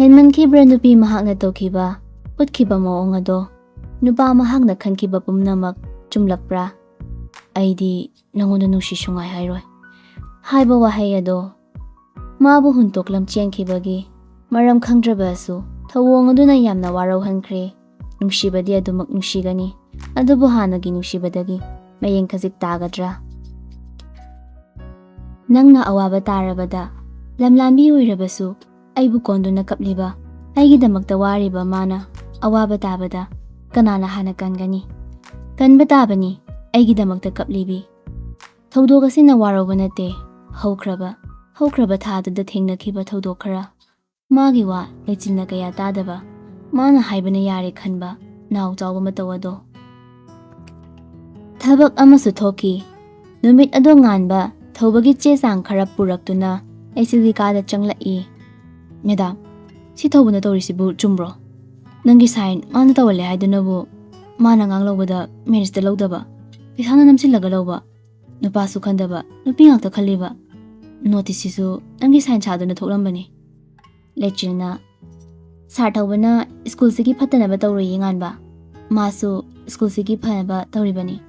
ꯍꯦꯟꯃꯟꯈꯤꯕ꯭ꯔꯥ ꯅꯨꯄꯤ ꯃꯍꯥꯛꯅ ꯇꯧꯈꯤꯕ ꯎꯠꯈꯤꯕ ꯃꯑꯣꯡ ꯑꯗꯣ ꯅꯨꯄꯥ ꯃꯍꯥꯛꯅ ꯈꯟꯈꯤꯕ ꯄꯨꯝꯅꯃꯛ ꯆꯨꯝꯂꯛꯄ꯭ꯔꯥ? ꯑꯩꯗꯤ ꯅꯉꯣꯟꯗ ꯅꯨꯡꯁꯤ ꯁꯨꯡꯍꯥꯏ ꯍꯥꯏꯔꯣꯏ ꯍꯥꯏꯕ ꯋꯥꯍꯩ ꯑꯗꯣ ꯃꯥꯕꯨ ꯍꯨꯟꯇꯣꯛꯂꯝ ꯆꯦꯟꯈꯤꯕꯒꯤ ꯃꯔꯝ ꯈꯪꯗ꯭ꯔꯕꯁꯨ ꯊꯧꯑꯣꯡ ꯑꯗꯨꯅ ꯌꯥꯝꯅ ꯋꯥꯔꯧꯍꯟꯈ꯭ꯔꯦ꯫ ꯅꯨꯡꯁꯤꯕꯗꯤ ꯑꯗꯨꯃꯛ ꯅꯨꯡꯁꯤꯒꯅꯤ, ꯑꯗꯨꯕꯨ ꯍꯥꯟꯅꯒꯤ ꯅꯨꯡꯁꯤꯕꯗꯒꯤ ꯃꯌꯦꯡ ꯈꯖꯤꯛ ꯇꯥꯒꯗ꯭ꯔꯥ? ꯅꯪꯅ ꯑꯋꯥꯕ ꯇꯥꯔꯕꯗ ꯂꯝꯂꯥꯟꯕꯤ ꯑꯣꯏꯔꯕꯁꯨ ꯑꯩꯕꯨ ꯀꯣꯟꯗꯨꯅ ꯀꯞꯂꯤꯕ ꯑꯩꯒꯤꯗꯃꯛꯇ ꯋꯥꯔꯤꯕ ꯃꯥꯅ ꯑꯋꯥꯕ ꯇꯥꯕꯗ ꯀꯅꯥꯅ ꯍꯥꯟꯅ ꯀꯟꯒꯅꯤ? ꯀꯟꯕ ꯇꯥꯕꯅꯤ ꯑꯩꯒꯤꯗꯃꯛꯇ ꯀꯞꯂꯤꯕꯤ꯫ ꯊꯧꯗꯣꯛ ꯑꯁꯤꯅ ꯋꯥꯔꯧꯕ ꯅꯠꯇꯦ, ꯍꯧꯈ꯭ꯔꯕ ꯊꯥꯗꯨꯗ ꯊꯦꯡꯅꯈꯤꯕ ꯊꯧꯗꯣꯛ ꯈꯔ, ꯃꯥꯒꯤ ꯋꯥ ꯂꯩꯆꯤꯜꯅ ꯀꯌꯥ ꯇꯥꯗꯕ, ꯃꯥꯅ ꯍꯥꯏꯕꯅ ꯌꯥꯔꯦ ꯈꯟꯕ ꯅꯥꯎ ꯆꯥꯎꯕ ꯃꯇꯧ ꯑꯗꯣ꯫ ꯊꯕꯛ ꯑꯃꯁꯨ ꯊꯣꯛꯈꯤ꯫ ꯅꯨꯃꯤꯠ ꯑꯗꯣ ꯉꯥꯟꯕ ꯊꯧꯕꯒꯤ ꯆꯦ ꯆꯥꯡ ꯈꯔ ꯄꯨꯔꯛꯇꯨꯅ ꯂꯩꯆꯤꯜꯒꯤ ꯀꯥꯗ ꯆꯪꯂꯛꯏ꯫ ꯃꯦꯗꯥꯝ, ꯁꯤ ꯊꯧꯕꯅ ꯇꯧꯔꯤꯁꯤꯕꯨ ꯆꯨꯝꯕ꯭ꯔꯣ? ꯅꯪꯒꯤ ꯁꯥꯏꯟ ꯃꯥꯅ ꯇꯧꯍꯜꯂꯦ ꯍꯥꯏꯗꯨꯅꯕꯨ ꯃꯥꯅ ꯑꯉꯥꯡ ꯂꯧꯕꯗ ꯃꯦꯔꯤꯖꯇ ꯂꯧꯗꯕ, ꯄꯩꯁꯥꯅ ꯅꯝꯁꯤꯜꯂꯒ ꯂꯧꯕ, ꯅꯨꯄꯥꯁꯨ ꯈꯟꯗꯕ ꯅꯨꯄꯤ ꯉꯥꯛꯇ ꯈꯜꯂꯤꯕ ꯅꯣꯇꯤꯁꯁꯤꯁꯨ ꯅꯪꯒꯤ ꯁꯥꯏꯟ ꯁꯥꯗꯨꯅ ꯊꯣꯛꯂꯝꯕꯅꯤ꯫ ꯂꯩꯆꯤꯜꯅ ꯁꯥꯔ ꯊꯧꯕꯅ ꯁ꯭ꯀꯨꯜꯁꯤꯒꯤ ꯐꯠꯇꯅꯕ ꯇꯧꯔꯣꯏꯌꯦ ꯉꯥꯟꯕ, ꯃꯥꯁꯨ ꯁ꯭ꯀꯨꯜꯁꯤꯒꯤ ꯐꯅꯕ ꯇꯧꯔꯤꯕꯅꯤ꯫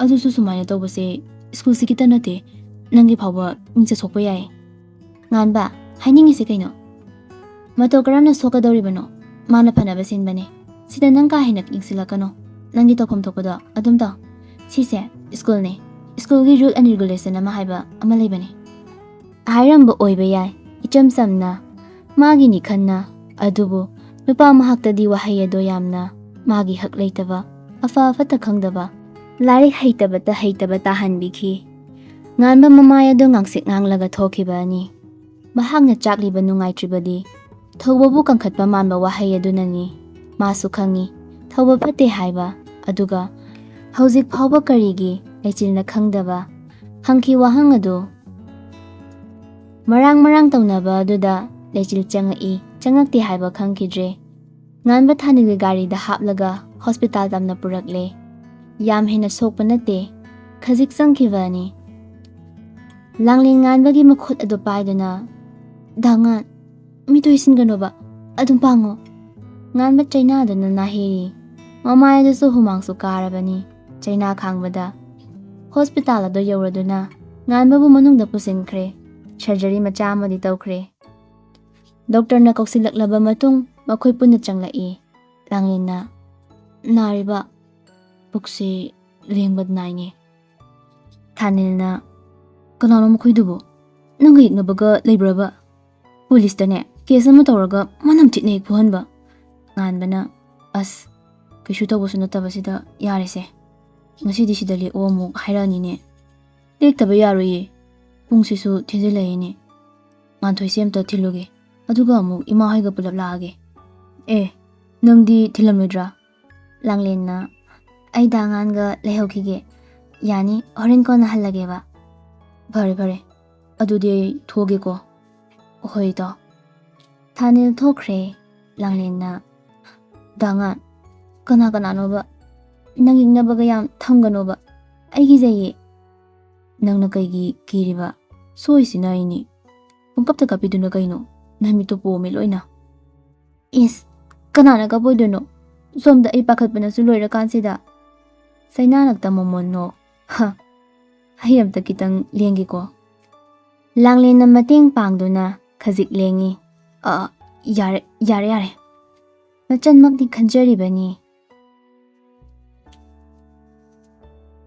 ꯑꯗꯨꯁꯨ ꯁꯨꯃꯥꯏꯅ ꯇꯧꯕꯁꯦ ꯁ꯭ꯀꯨꯜꯁꯤꯒꯤꯇ ꯅꯠꯇꯦ, ꯅꯪꯒꯤ ꯐꯥꯎꯕ ꯃꯤꯡꯆꯠ ꯁꯣꯛꯄ ꯌꯥꯏ꯫ ꯉꯥꯟꯕ, ꯍꯥꯏꯅꯤꯡꯉꯤꯁꯤ ꯀꯩꯅꯣ? ꯃꯇꯧ ꯀꯔꯝꯅ ꯁꯣꯛꯀꯗꯧꯔꯤꯕꯅꯣ? ꯃꯥꯅ ꯐꯅꯕ ꯁꯤꯟꯕꯅꯦ, ꯁꯤꯗ ꯅꯪ ꯀꯥ ꯍꯦꯟꯅ ꯌꯦꯡꯁꯤꯜꯂꯛꯀꯅꯣ꯫ ꯅꯪꯒꯤ ꯇꯧꯐꯝ ꯊꯣꯛꯄꯗꯣ ꯑꯗꯨꯝ ꯇꯧ꯫ ꯁꯤꯁꯦ ꯁ꯭ꯀꯨꯜꯅꯦ, ꯁ꯭ꯀꯨꯜꯒꯤ ꯔꯨꯜ ꯑꯦꯟ ꯔꯤꯒꯨꯂꯦꯁꯟ ꯍꯥꯏꯕ ꯑꯃ ꯂꯩꯕꯅꯦ ꯍꯥꯏꯔꯝꯕ ꯑꯣꯏꯕ ꯌꯥꯏ ꯏꯆꯝ ꯆꯝꯅ, ꯃꯥꯒꯤꯅꯤ ꯈꯟꯅ, ꯑꯗꯨꯕꯨ ꯅꯨꯄꯥ ꯃꯍꯥꯛꯇꯗꯤ ꯋꯥꯍꯩ ꯑꯗꯣ ꯌꯥꯝꯅ ꯃꯥꯒꯤ ꯍꯛ ꯂꯩꯇꯕ, ꯑꯐ ꯐꯠꯇ ꯈꯪꯗꯕ, ꯂꯥꯏꯔꯤꯛ ꯍꯩꯇꯕ ꯇꯥꯍꯟꯕꯤꯈꯤ꯫ ꯉꯥꯟꯕ ꯃꯃꯥꯏ ꯑꯗꯣ ꯉꯥꯡꯁꯤꯛ ꯉꯥꯡꯂꯒ ꯊꯣꯛꯈꯤꯕꯅꯤ꯫ ꯃꯍꯥꯛꯅ ꯆꯥꯛꯂꯤꯕ ꯅꯨꯡꯉꯥꯏꯇ꯭ꯔꯤꯕꯗꯤ ꯊꯧꯕꯕꯨ ꯀꯟꯈꯠꯄ ꯃꯥꯟꯕ ꯋꯥꯍꯩ ꯑꯗꯨꯅꯅꯤ꯫ ꯃꯥꯁꯨ ꯈꯪꯉꯤ ꯊꯧꯕ ꯐꯠꯇꯦ ꯍꯥꯏꯕ, ꯑꯗꯨꯒ ꯍꯧꯖꯤꯛ ꯐꯥꯎꯕ ꯀꯔꯤꯒꯤ ꯂꯩꯆꯤꯜꯅ ꯈꯪꯗꯕ? ꯍꯪꯈꯤ ꯋꯥꯍꯪ ꯑꯗꯨ꯫ ꯃꯔꯥꯡ ꯇꯧꯅꯕ ꯑꯗꯨꯗ ꯂꯩꯆꯤꯜ ꯆꯪꯉꯛꯇꯦ ꯍꯥꯏꯕ ꯈꯪꯈꯤꯗ꯭ꯔꯦ꯫ ꯉꯥꯟꯕ ꯊꯥꯅꯤꯜꯒꯤ ꯒꯥꯔꯤꯗ ꯍꯥꯞꯂꯒ ꯍꯣꯁꯄꯤꯇꯥꯜ ꯇꯝꯅ ꯄꯨꯔꯛꯂꯦ꯫ ꯌꯥꯝ ꯍꯦꯟꯅ ꯁꯣꯛꯄ ꯅꯠꯇꯦ, ꯈꯖꯤꯛ ꯆꯪꯈꯤꯕꯅꯤ꯫ ꯂꯥꯡꯂꯦꯟ ꯉꯥꯟꯕꯒꯤ ꯃꯈꯨꯠ ꯑꯗꯨ ꯄꯥꯏꯗꯨꯅ, ꯗꯥꯉꯥꯟ, ꯃꯤꯠꯇꯨ ꯎꯏꯁꯤꯟꯒꯅꯣꯕ, ꯑꯗꯨꯝ ꯄꯥꯡꯉꯣ꯫ ꯉꯥꯟꯕ ꯆꯩꯅꯥꯗꯨꯅ ꯅꯥꯍꯦꯔꯤ, ꯃꯃꯥꯏ ꯑꯗꯨꯁꯨ ꯍꯨꯃꯥꯡꯁꯨ ꯀꯥꯔꯕꯅꯤ ꯆꯩꯅꯥ ꯈꯥꯡꯕꯗ꯫ ꯍꯣꯁꯄꯤꯇꯥꯜ ꯑꯗꯨ ꯌꯧꯔꯗꯨꯅ ꯉꯥꯟꯕꯕꯨ ꯃꯅꯨꯡꯗ ꯄꯨꯁꯤꯟꯈ꯭ꯔꯦ꯫ ꯁꯔꯖꯔꯤ ꯃꯆꯥ ꯑꯃꯗꯤ ꯇꯧꯈ꯭ꯔꯦ꯫ ꯗꯣꯛꯇꯔꯅ ꯀꯧꯁꯤꯜꯂꯛꯂꯕ ꯃꯇꯨꯡ ꯃꯈꯣꯏ ꯄꯨꯟꯅ ꯆꯪꯂꯛꯏ꯫ ꯂꯥꯡꯂꯦꯟꯅ, ꯅꯥꯔꯤꯕ ꯄꯨꯛꯁꯤ ꯂꯦꯡꯕ ꯅꯥꯏꯅꯦ꯫ ꯊꯥꯅꯤꯜꯅ, ꯀꯅꯥꯅꯣ ꯃꯈꯣꯏꯗꯨꯕꯨ? ꯅꯪꯒ ꯌꯦꯛꯅꯕꯒ ꯂꯩꯕ꯭ꯔꯕ? ꯄꯨꯂꯤꯁꯇꯅꯦ ꯀꯦꯁ ꯑꯃ ꯇꯧꯔꯒ ꯃꯅꯝ ꯊꯤꯠꯅ ꯍꯦꯛ ꯐꯨꯍꯟꯕ꯫ ꯉꯥꯟꯕꯅ, ꯑꯁ, ꯀꯩꯁꯨ ꯇꯧꯕꯁꯨ ꯅꯠꯇꯕꯁꯤꯗ ꯌꯥꯔꯦꯁꯦ, ꯉꯁꯤꯗꯤ ꯁꯤꯗ ꯂꯦꯛꯑꯣ ꯑꯃꯨꯛ ꯍꯥꯏꯔꯛꯑꯅꯤꯅꯦ꯫ ꯂꯦꯛꯇꯕ ꯌꯥꯔꯣꯏꯌꯦ, ꯄꯨꯡꯁꯤꯁꯨ ꯊꯦꯡꯖꯤꯜꯂꯛꯏꯅꯦ꯫ ꯉꯥꯟꯊꯣꯏꯁꯦ ꯑꯝꯇ ꯊꯤꯜꯂꯨꯒꯦ, ꯑꯗꯨꯒ ꯑꯃꯨꯛ ꯏꯃꯥ ꯍꯣꯏꯒ ꯄꯨꯂꯞ ꯂꯥꯛꯑꯒꯦ꯫ ꯅꯪꯗꯤ ꯊꯤꯜꯂꯝꯂꯣꯏꯗ꯭ꯔꯥ? ꯂꯥꯡꯂꯦꯟꯅ, ꯑꯩ ꯗꯥꯉꯥꯟꯒ ꯂꯩꯍꯧꯈꯤꯒꯦ, ꯌꯥꯅꯤ, ꯍꯣꯔꯦꯟ ꯀꯣꯟꯅ ꯍꯜꯂꯒꯦꯕ꯫ ꯐꯔꯦ, ꯑꯗꯨꯗꯤ ꯑꯩ ꯊꯣꯛꯑꯒꯦꯀꯣ꯫ ꯍꯣꯏ ꯏꯇꯥꯎ꯫ ꯊꯥꯅꯤꯜ ꯊꯣꯛꯈ꯭ꯔꯦ꯫ ꯂꯥꯡꯂꯦꯟꯅ, ꯗꯥꯉꯥꯟ, ꯀꯅꯥꯅꯣꯕ? ꯅꯪ ꯌꯦꯛꯅꯕꯒ ꯌꯥꯝ ꯊꯝꯒꯅꯣꯕ, ꯑꯩ ꯀꯤꯖꯩꯌꯦ꯫ ꯅꯪꯅ ꯀꯩꯒꯤ ꯀꯤꯔꯤꯕ? ꯁꯣꯏꯁꯤꯅ ꯑꯩꯅꯤ꯫ ꯄꯨꯡꯀꯞꯇ ꯀꯞꯄꯤꯗꯨꯅ ꯀꯩꯅꯣ? ꯅꯃꯤꯠꯇꯨ ꯄꯣꯝꯃꯦ ꯂꯣꯏꯅ꯫ ꯏꯁ, ꯀꯅꯥꯅ ꯀꯞꯄꯣꯏꯗꯣꯏꯅꯣ? ꯁꯣꯝꯗ ꯑꯩ ꯄꯥꯈꯠꯄꯅꯁꯨ ꯂꯣꯏꯔꯀꯥꯟꯁꯤꯗ꯫ ꯆꯩꯅꯥꯅꯛꯇ ꯃꯣꯃꯣꯟ ꯑꯩ ꯑꯝꯇ ꯈꯤꯇꯪ ꯂꯦꯡꯒꯦꯀꯣ꯫ ꯂꯥꯡꯂꯦꯟꯅ ꯃꯇꯦꯡ ꯄꯥꯡꯗꯨꯅ ꯈꯖꯤꯛ ꯂꯦꯡꯉꯤ꯫ ꯌꯥꯔꯦ꯫ ꯃꯆꯟꯃꯛꯅꯤ ꯈꯟꯖꯔꯤꯕꯅꯤ꯫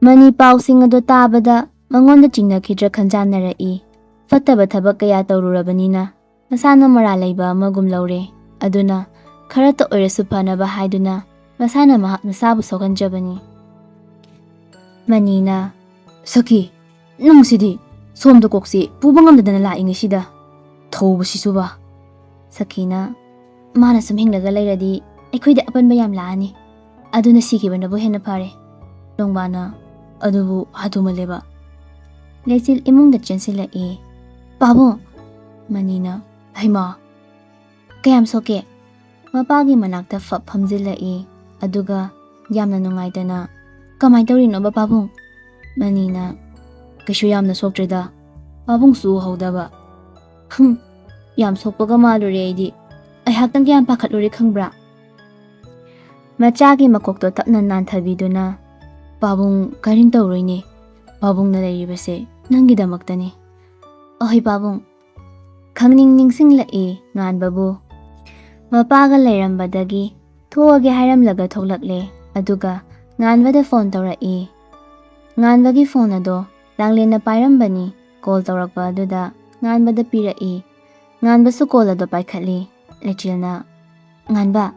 ꯃꯅꯤ ꯄꯥꯎꯁꯤꯡ ꯑꯗꯨ ꯇꯥꯕꯗ ꯃꯉꯣꯟꯗ ꯆꯤꯡꯅꯈꯤꯗ꯭ꯔꯥ ꯈꯟꯖꯥꯟꯅꯔꯛꯏ꯫ ꯐꯠꯇꯕ ꯊꯕꯛ ꯀꯌꯥ ꯇꯧꯔꯨꯔꯕꯅꯤꯅ ꯃꯁꯥꯅ ꯃꯔꯥꯜ ꯂꯩꯕ ꯑꯃꯒꯨꯝ ꯂꯧꯔꯦ꯫ ꯑꯗꯨꯅ ꯈꯔꯇ ꯑꯣꯏꯔꯁꯨ ꯐꯅꯕ ꯍꯥꯏꯗꯨꯅ ꯃꯁꯥꯅ ꯃꯍꯥꯛ ꯃꯁꯥꯕꯨ ꯁꯣꯛꯍꯟꯖꯕꯅꯤ꯫ ꯃꯅꯤꯅ, ꯁꯈꯤ, ꯅꯪꯁꯤꯗꯤ ꯁꯣꯝꯗ ꯀꯣꯛꯁꯤ ꯄꯨꯕ ꯉꯝꯗꯗꯅ ꯂꯥꯛꯏꯉꯩꯁꯤꯗ ꯊꯧꯕꯁꯤꯁꯨꯕ꯫ ꯁꯈꯤꯅ, ꯃꯥꯅ ꯁꯨꯝ ꯍꯤꯡꯂꯒ ꯂꯩꯔꯗꯤ ꯑꯩꯈꯣꯏꯗ ꯑꯄꯟꯕ ꯌꯥꯝ ꯂꯥꯛꯑꯅꯤ, ꯑꯗꯨꯅ ꯁꯤꯈꯤꯕꯅꯕꯨ ꯍꯦꯟꯅ ꯐꯔꯦ꯫ ꯅꯣꯡꯕꯥꯅ, ꯑꯗꯨꯕꯨ ꯍꯥꯊꯨꯃꯜꯂꯦꯕ꯫ ꯂꯩꯆꯤꯜ ꯏꯃꯨꯡꯗ ꯆꯦꯟꯁꯤꯜꯂꯛꯏ꯫ ꯄꯥꯕꯨꯡ꯫ ꯃꯅꯤꯅ, ꯍꯩꯃꯥ, ꯀꯌꯥꯝ ꯁꯣꯛꯀꯦ? ꯃꯄꯥꯒꯤ ꯃꯅꯥꯛꯇ ꯐꯝꯖꯤꯜꯂꯛꯏ, ꯑꯗꯨꯒ ꯌꯥꯝꯅ ꯅꯨꯡꯉꯥꯏꯇꯅ, ꯀꯃꯥꯏ ꯇꯧꯔꯤꯅꯣꯕ ꯄꯥꯕꯨꯡ? ꯃꯅꯤꯅ, ꯀꯩꯁꯨ ꯌꯥꯝꯅ ꯁꯣꯛꯇ꯭ꯔꯦꯗ, ꯄꯥꯕꯨꯡꯁꯨ ꯎꯍꯧꯗꯕ꯫ ꯌꯥꯝ ꯁꯣꯛꯄꯒ ꯃꯥꯜꯂꯨꯔꯦ ꯑꯩꯗꯤ꯫ ꯑꯩꯍꯥꯛꯇꯪ ꯀꯌꯥꯝ ꯄꯥꯈꯠꯂꯨꯔꯦ ꯈꯪꯕ꯭ꯔꯥ? ꯃꯆꯥꯒꯤ ꯃꯀꯣꯛꯇꯣ ꯇꯞꯅ ꯅꯥꯟꯊꯕꯤꯗꯨꯅ ꯄꯥꯕꯨꯡ ꯀꯔꯤꯝ ꯇꯧꯔꯣꯏꯅꯦ. ꯄꯥꯕꯨꯡꯅ ꯂꯩꯔꯤꯕꯁꯦ ꯅꯪꯒꯤꯗꯃꯛꯇꯅꯤ. ꯑꯍꯣꯏ ꯄꯥꯕꯨꯡ. ꯈꯪꯅꯤꯡ ꯅꯤꯡꯁꯤꯡꯂꯛꯏ ꯉꯥꯟꯕꯕꯨ. ꯃꯄꯥꯒ ꯂꯩꯔꯝꯕꯗꯒꯤ ꯊꯣꯛꯑꯒꯦ ꯍꯥꯏꯔꯝꯂꯒ ꯊꯣꯛꯂꯛꯂꯦ. ꯑꯗꯨꯒ ꯉꯥꯟꯕꯗ ꯐꯣꯟ ꯇꯧꯔꯛꯏ. ꯉꯥꯟꯕꯒꯤ ꯐꯣꯟ ꯑꯗꯣ ꯂꯥꯡꯂꯦꯟꯅ ꯄꯥꯏꯔꯝꯕꯅꯤ. ꯀꯣꯜ ꯇꯧꯔꯛꯄ ꯑꯗꯨꯗ ꯉꯥꯟꯕꯗ ꯄꯤꯔꯛꯏ. ꯉꯥꯟꯕꯁꯨ ꯀꯣꯜ ꯑꯗꯣ ꯄꯥꯏꯈꯠꯂꯤ. ꯂꯩꯆꯤꯜꯅ, ꯉꯥꯟꯕ,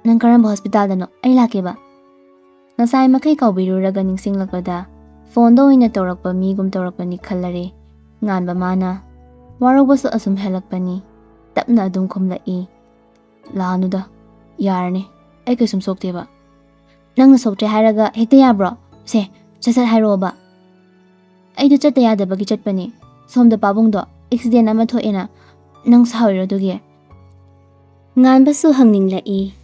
ꯅꯪ ꯀꯔꯝꯕ ꯍꯣꯁꯄꯤꯇꯥꯜꯗꯅꯣ? ꯑꯩ ꯂꯥꯛꯀꯦꯕ. ꯉꯁꯥꯏ ꯃꯈꯩ ꯀꯥꯎꯕꯤꯔꯨꯔꯒ ꯅꯤꯡꯁꯤꯡꯂꯛꯄꯗ ꯐꯣꯟꯗ ꯑꯣꯏꯅ ꯇꯧꯔꯛꯄ ꯃꯤꯒꯨꯝ ꯇꯧꯔꯛꯄꯅꯤ ꯈꯜꯂꯔꯦ. ꯉꯥꯟꯕ ꯃꯥꯅ ꯋꯥꯔꯧꯕꯁꯨ ꯑꯁꯨꯝ ꯍꯦꯜꯂꯛꯄꯅꯤ. ꯇꯞꯅ ꯑꯗꯨꯝ ꯈꯨꯝꯂꯛꯏ. ꯂꯥꯛꯑꯅꯨꯗ, ꯌꯥꯔꯅꯤ, ꯑꯩ ꯀꯩꯁꯨꯝ ꯁꯣꯛꯇꯦꯕ. ꯅꯪꯅ ꯁꯣꯛꯇ꯭ꯔꯦ ꯍꯥꯏꯔꯒ ꯍꯦꯛꯇ ꯌꯥꯕ꯭ꯔꯣ? ꯁꯦ, ꯁꯠ ꯍꯥꯏꯔꯛꯑꯣꯕ. ꯑꯩꯗꯣ ꯆꯠꯇ ꯌꯥꯗꯕꯒꯤ ꯆꯠꯄꯅꯤ. ꯁꯣꯝꯗ ꯄꯥꯕꯨꯡꯗꯣ ꯑꯦꯛꯁꯤꯗꯦꯟ ꯑꯃ ꯊꯣꯛꯑꯦꯅ. ꯅꯪ ꯁꯥꯎꯔꯤꯔꯣ ꯑꯗꯨꯒꯤ? ꯉꯥꯟꯕꯁꯨ ꯍꯪꯅꯤꯡꯂꯛꯏ.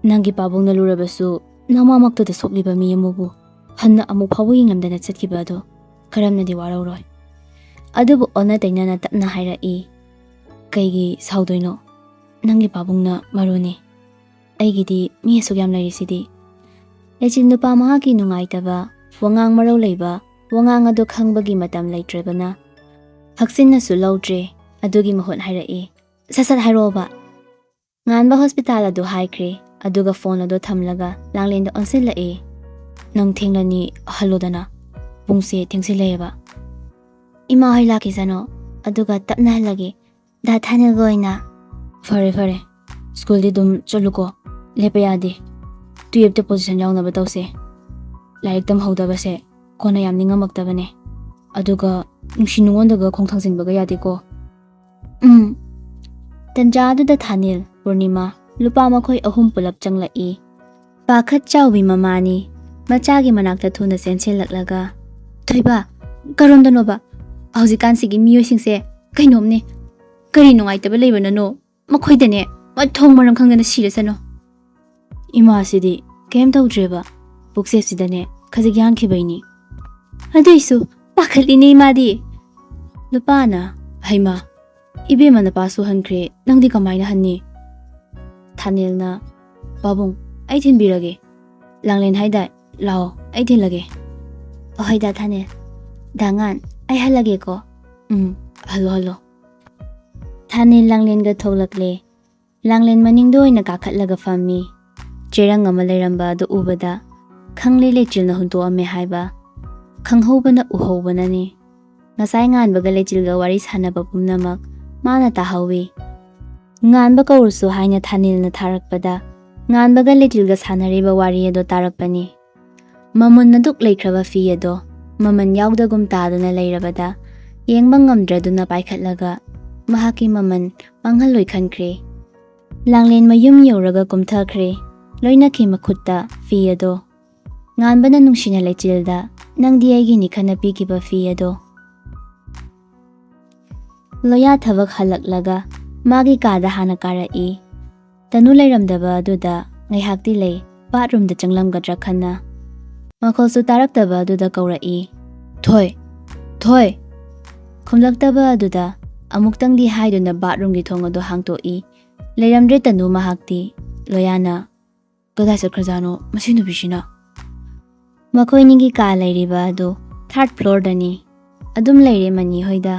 ꯅꯪꯒꯤ ꯄꯥꯕꯨꯡꯅ ꯂꯨꯔꯕꯁꯨ ꯅꯃꯥꯃꯛꯇꯗ ꯁꯣꯛꯂꯤꯕ ꯃꯤ ꯑꯃꯕꯨ ꯍꯟꯅ ꯑꯃꯨꯛ ꯐꯥꯎꯕ ꯌꯦꯡꯂꯝꯗꯅ ꯆꯠꯈꯤꯕ ꯑꯗꯣ ꯀꯔꯝꯅꯗꯤ ꯋꯥꯔꯧꯔꯣꯏ? ꯑꯗꯨꯕꯨ ꯑꯣꯟꯅ ꯇꯩꯅꯅ ꯇꯞꯅ ꯍꯥꯏꯔꯛꯏ. ꯀꯩꯒꯤ ꯁꯥꯎꯗꯣꯏꯅꯣ? ꯅꯪꯒꯤ ꯄꯥꯕꯨꯡꯅ ꯃꯔꯨꯅꯤ. ꯑꯩꯒꯤꯗꯤ ꯃꯤ ꯑꯁꯨꯛ ꯌꯥꯝ ꯂꯩꯔꯤꯁꯤꯗꯤ. ꯂꯩꯆꯤꯜ ꯅꯨꯄꯥ ꯃꯍꯥꯛꯀꯤ ꯅꯨꯡꯉꯥꯏꯇꯕ, ꯋꯥꯉꯥꯡ ꯃꯔꯧ ꯂꯩꯕ ꯋꯥꯉꯥꯡ ꯑꯗꯨ ꯈꯪꯕꯒꯤ ꯃꯇꯝ ꯂꯩꯇ꯭ꯔꯕꯅ ꯍꯛꯆꯤꯟꯅꯁꯨ ꯂꯧꯗ꯭ꯔꯦ. ꯑꯗꯨꯒꯤ ꯃꯍꯨꯠ ꯍꯥꯏꯔꯛꯏ. ꯁꯠ ꯍꯥꯏꯔꯛꯑꯣꯕ. ꯉꯥꯟꯕ ꯍꯣꯁꯄꯤꯇꯥꯜ ꯑꯗꯨ ꯍꯥꯏꯈ꯭ꯔꯦ. ꯑꯗꯨꯒ ꯐꯣꯟ ꯑꯗꯨ ꯊꯝꯂꯒ ꯂꯥꯡꯂꯦꯟꯗ ꯑꯣꯟꯁꯤꯜꯂꯛꯏ. ꯅꯪ ꯊꯦꯡꯂꯅꯤ, ꯍꯜꯂꯣꯗꯅ. ꯄꯨꯡꯁꯦ ꯊꯦꯡꯁꯤꯜꯂꯛꯑꯦꯕ. ꯏꯃꯥ ꯍꯣꯏ ꯂꯥꯛꯈꯤꯁꯅꯣ, ꯑꯗꯨꯒ ꯇꯞꯅ ꯍꯜꯂꯒꯦ. ꯗꯥ ꯊꯥꯅꯤꯜꯒ ꯑꯣꯏꯅ. ꯐꯔꯦ. ꯁ꯭ꯀꯨꯜꯗꯤ ꯑꯗꯨꯝ ꯆꯠꯂꯨꯀꯣ. ꯂꯦꯞꯄ ꯌꯥꯗꯦ. 12ꯇ ꯄꯣꯖꯤꯁꯟ ꯌꯥꯎꯅꯕ ꯇꯧꯁꯦ. ꯂꯥꯏꯔꯤꯛ ꯇꯝꯍꯧꯗꯕꯁꯦ ꯀꯣꯟꯅ ꯌꯥꯝ ꯅꯤꯡꯉꯝꯃꯛꯇꯕꯅꯦ. ꯑꯗꯨꯒ ꯅꯨꯡꯁꯤ ꯅꯨꯡꯉꯣꯟꯗꯒ ꯈꯣꯡ ꯊꯥꯡꯖꯤꯟꯕꯒ ꯌꯥꯗꯦꯀꯣ. ꯇꯟꯖꯥ ꯑꯗꯨꯗ ꯊꯥꯅꯤꯜ, ꯄꯨꯔꯅꯤꯃꯥ, ꯂꯨꯄꯥ ꯃꯈꯣꯏ 3 ꯄꯨꯂꯞ ꯆꯪꯂꯛꯏ. ꯄꯥꯈꯠ ꯆꯥꯎꯕꯤ ꯃꯃꯥꯅꯤ. ꯃꯆꯥꯒꯤ ꯃꯅꯥꯛꯇ ꯊꯨꯅ ꯆꯦꯟꯁꯤꯜꯂꯛꯂꯒ, ꯊꯣꯏꯕ, ꯀꯔꯣꯝꯗꯅꯣꯕ? ꯍꯧꯖꯤꯛꯀꯥꯟꯁꯤꯒꯤ ꯃꯤꯑꯣꯏꯁꯤꯡꯁꯦ ꯀꯩꯅꯣꯝꯅꯦ. ꯀꯔꯤ ꯅꯨꯡꯉꯥꯏꯇꯕ ꯂꯩꯕꯅꯅꯣ? ꯃꯈꯣꯏꯗꯅꯦ ꯃꯊꯣꯡ ꯃꯔꯝ ꯈꯪꯗꯅ ꯁꯤꯔꯁꯅꯨ. ꯏꯃꯥꯁꯤꯗꯤ ꯀꯩꯝ ꯇꯧꯗ꯭ꯔꯦꯕ. ꯄꯨꯛꯆꯦꯞꯁꯤꯗꯅꯦ ꯈꯖꯤꯛ ꯌꯥꯟꯈꯤꯕꯩꯅꯤ. ꯑꯗꯨꯏꯁꯨ ꯄꯥꯈꯠꯂꯤꯅꯦ ꯏꯃꯥꯗꯤ. ꯅꯨꯄꯥꯅ, ꯍꯩꯃꯥ, ꯏꯕꯦꯝꯃ ꯅꯄꯥꯁꯨ ꯍꯟꯈ꯭ರೆ, ꯅꯪꯗꯤ ꯀꯃꯥꯏꯅ ꯍꯟꯅꯤ? ꯊꯥꯅꯤꯜꯅ, ꯄꯥꯕꯨꯡ, ꯑꯩ ꯊꯤꯟꯕꯤꯔꯒꯦ. ꯂꯥꯡꯂꯦꯟ ꯍꯥꯏꯗꯥꯏ, ꯂꯥꯛꯑꯣ, ꯑꯩ ꯊꯤꯜꯂꯒꯦ. ꯑꯍꯣꯏ ꯗꯥ ꯊꯥꯅꯤꯜ. ꯗꯥ ꯉꯥꯟ, ꯑꯩ ꯍꯜꯂꯒꯦꯀꯣ. ꯍꯜꯂꯣ. ꯊꯥꯅꯤꯜ ꯂꯥꯡꯂꯦꯟꯒ ꯊꯣꯛꯂꯛꯂꯦ. ꯂꯥꯡꯂꯦꯟ ꯃꯅꯤꯡꯗ ꯑꯣꯏꯅ ꯀꯥꯈꯠꯂꯒ ꯐꯝꯃꯤ. ꯆꯦꯔꯪ ꯑꯃ ꯂꯩꯔꯝꯕ ꯑꯗꯨ ꯎꯕꯗ ꯈꯪꯂꯦ ꯂꯩꯆꯤꯜꯅ ꯍꯨꯟꯇꯣꯛꯑꯝꯃꯦ ꯍꯥꯏꯕ. ꯈꯪꯍꯧꯕꯅ ꯎꯍꯧꯕꯅꯅꯤ. ꯉꯁꯥꯏ ꯉꯥꯟꯕꯒ ꯂꯩꯆꯤꯜꯒ ꯋꯥꯔꯤ ꯁꯥꯟꯅꯕ ꯄꯨꯝꯅꯃꯛ ꯃꯥꯅ ꯇꯥꯍꯧꯋꯤ. ꯉꯥꯟꯕ ꯀꯧꯔꯨꯁꯨ ꯍꯥꯏꯅ ꯊꯥꯅꯤꯜꯅ ꯊꯥꯔꯛꯄꯗ ꯉꯥꯟꯕꯒ ꯂꯩꯆꯤꯜꯒ ꯁꯥꯟꯅꯔꯤꯕ ꯋꯥꯔꯤ ꯑꯗꯣ ꯇꯥꯔꯛꯄꯅꯤ. ꯃꯃꯨꯟ ꯑꯗꯨꯛ ꯂꯩꯈ꯭ꯔꯕ ꯐꯤ ꯑꯗꯣ ꯃꯃꯟ ꯌꯥꯎꯗꯒꯨꯝ ꯇꯥꯗꯨꯅ ꯂꯩꯔꯕꯗ ꯌꯦꯡꯕ ꯉꯝꯗ꯭ꯔꯗꯨꯅ ꯄꯥꯏꯈꯠꯂꯒ ꯃꯍꯥꯛꯀꯤ ꯃꯃꯟ ꯃꯥꯡꯍꯜꯂꯣꯏ ꯈꯟꯈ꯭ꯔꯦ. ꯂꯥꯡꯂꯦꯟ ꯃꯌꯨꯝ ꯌꯧꯔꯒ ꯀꯨꯝꯊꯈ꯭ꯔꯦ. ꯂꯣꯏꯅꯈꯤ ꯃꯈꯨꯠꯇ ꯐꯤ ꯑꯗꯣ. ꯉꯥꯟꯕꯅ ꯅꯨꯡꯁꯤꯅ ꯂꯩꯆꯤꯜꯗ, ꯅꯪꯗꯤ ꯑꯩꯒꯤꯅꯤ ꯈꯟꯅ ꯄꯤꯈꯤꯕ ꯐꯤ ꯑꯗꯣ. ꯂꯣꯌꯥ ꯊꯕꯛ ꯍꯜꯂꯛꯂꯒ ꯃꯥꯒꯤ ꯀꯥꯗ ꯍꯥꯟꯅ ꯀꯥꯔꯛꯏ. ꯇꯅꯨ ꯂꯩꯔꯝꯗꯕ ꯑꯗꯨꯗ ꯉꯥꯏꯍꯥꯛꯇꯤ ꯂꯩ. ꯕꯥꯠꯔꯨꯝꯗ ꯆꯪꯂꯝꯒꯗ꯭ꯔꯥ ꯈꯟꯅ. ꯃꯈꯣꯜꯁꯨ ꯇꯥꯔꯛꯇꯕ ꯑꯗꯨꯗ ꯀꯧꯔꯛꯏ. ꯊꯣꯏ. ꯈꯨꯝꯂꯛꯇꯕ ꯑꯗꯨꯗ ꯑꯃꯨꯛꯇꯪꯗꯤ ꯍꯥꯏꯗꯨꯅ ꯕꯥꯠꯔꯨꯝꯒꯤ ꯊꯣꯡ ꯑꯗꯨ ꯍꯥꯡꯇꯣꯛꯏ. ꯂꯩꯔꯝꯗ꯭ꯔꯦ ꯇꯅꯨ ꯃꯍꯥꯛꯇꯤ. ꯂꯣꯌꯥꯅ, ꯀꯗꯥꯏ ꯆꯠꯈ꯭ꯔꯖꯥꯠꯅꯣ ꯃꯁꯤ ꯅꯨꯄꯤꯁꯤꯅ? ꯃꯈꯣꯏꯅꯤꯒꯤ ꯀꯥ ꯂꯩꯔꯤꯕ ꯑꯗꯨ 3rd ꯐ꯭ꯂꯣꯔꯗꯅꯤ. ꯑꯗꯨꯝ ꯂꯩꯔꯦ ꯃꯅꯤ ꯍꯣꯏꯗ.